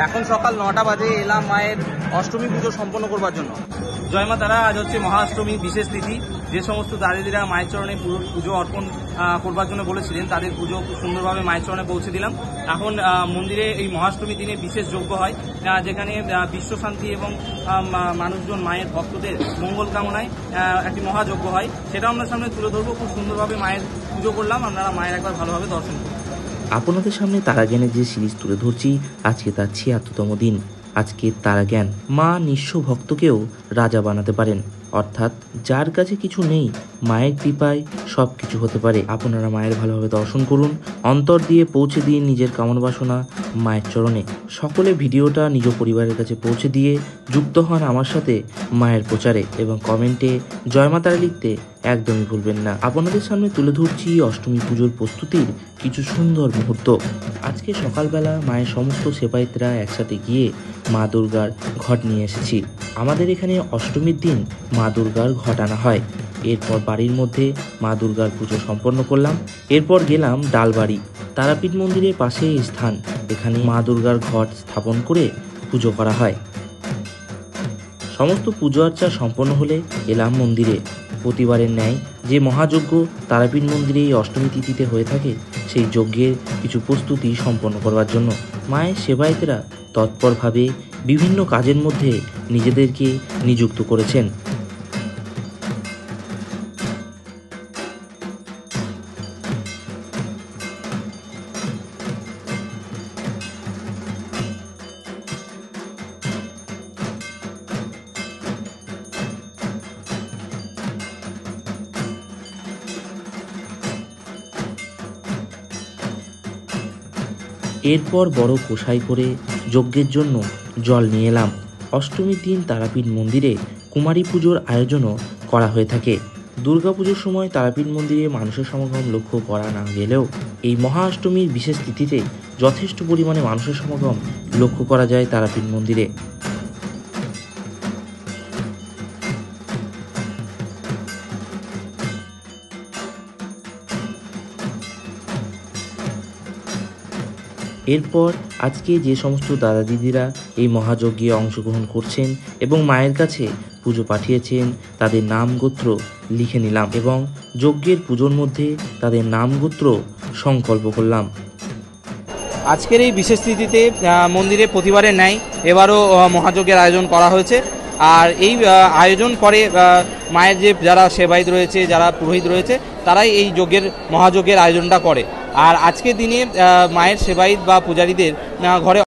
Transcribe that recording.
এখন সকাল 9টা বাজে এলাম মায়ের অষ্টমী পুজো সম্পন্ন করবার জন্য। জয় মা তারা, আজ হচ্ছে মহাষ্টমী বিশেষ তিথি। যে সমস্ত দাদিদিরা মায়ের চরণে পুজো অর্পণ করবার জন্য বলেছিলেন তাদের পুজো খুব সুন্দরভাবে মায়ের চরণে পৌঁছে দিলাম। এখন মন্দিরে এই মহাষ্টমী দিনে বিশেষ যজ্ঞ হয়, যেখানে বিশ্ব শান্তি এবং মানুষজন মায়ের ভক্তদের মঙ্গল কামনায় একটি মহাযজ্ঞ হয়। সেটা আমরা সামনে তুলে ধরবো। খুব সুন্দরভাবে মায়ের পুজো করলাম, আপনারা মায়ের একবার ভালোভাবে দর্শন করুন। আপনাদের সামনে তারাজ্ঞানের যে সিরিজ তুলে ধরছি, আজকে তার ৭৬তম দিন। আজকে তারাজ্ঞান মা নিঃস্ব ভক্তকেও রাজা বানাতে পারেন, অর্থাৎ যার কাছে কিছু নেই মায়ের কৃপায় সব কিছু হতে পারে। আপনারা মায়ের ভালোভাবে দর্শন করুন, অন্তর দিয়ে পৌঁছে দিন নিজের কামনা বাসনা মায়ের চরণে। সকলে ভিডিওটা নিজ পরিবারের কাছে পৌঁছে দিয়ে যুক্ত হন আমার সাথে মায়ের প্রচারে এবং কমেন্টে জয় মা তারা লিখতে একদমই ভুলবেন না। আপনাদের সামনে তুলে ধরছি অষ্টমী পুজোর প্রস্তুতির কিছু সুন্দর মুহূর্ত। আজকে সকালবেলা মায়ের সমস্ত সেবায়েতরা একসাথে গিয়ে মা দুর্গার ঘট নিয়ে এসেছি। আমাদের এখানে অষ্টমীর দিন মা দুর্গার ঘট আনা হয়। এরপর বাড়ির মধ্যে মা দুর্গার পুজো সম্পন্ন করলাম। এরপর গেলাম ডালবাড়ি, তারাপীঠ মন্দিরের পাশে স্থান, এখানে মা দুর্গার ঘট স্থাপন করে পুজো করা হয়। সমস্ত পুজো আর্চা সম্পন্ন হলে এলাম মন্দিরে। প্রতিবারের ন্যায় যে মহাযজ্ঞ তারাপীঠ মন্দিরে এই অষ্টমী তিথিতে হয়ে থাকে, সেই যজ্ঞের কিছু প্রস্তুতি সম্পন্ন করবার জন্য মায়ের সেবায়েতরা তৎপরভাবে বিভিন্ন কাজের মধ্যে নিজেদেরকে নিযুক্ত করেছেন। এরপর বড় কোষাই করে যজ্ঞের জন্য জল নিয়ে এলাম। অষ্টমীর দিন তারাপীঠ মন্দিরে কুমারী পুজোর আয়োজনও করা হয়ে থাকে। দুর্গাপুজোর সময় তারাপীঠ মন্দিরে মানুষের সমাগম লক্ষ্য করা না গেলেও এই মহাষ্টমীর বিশেষ তিথিতে যথেষ্ট পরিমাণে মানুষের সমাগম লক্ষ্য করা যায় তারাপীঠ মন্দিরে। এরপর আজকে যে সমস্ত দাদা দিদিরা এই মহাযজ্ঞে অংশগ্রহণ করছেন এবং মায়ের কাছে পুজো পাঠিয়েছেন, তাদের নাম গোত্র লিখে নিলাম এবং যজ্ঞের পুজোর মধ্যে তাদের নাম গোত্র সংকল্প করলাম। আজকের এই বিশেষ তিথিতে মন্দিরে প্রতিবারের ন্যায় এবারও মহাযজ্ঞের আয়োজন করা হয়েছে। আর এই আয়োজন করে মায়ের যে যারা সেবায়েত রয়েছে, যারা পুরোহিত রয়েছে, তারাই এই মহাযজ্ঞের আয়োজনটা করে। আর আজকের দিনে মায়ের সেবায়েত বা পূজারীদের ঘরে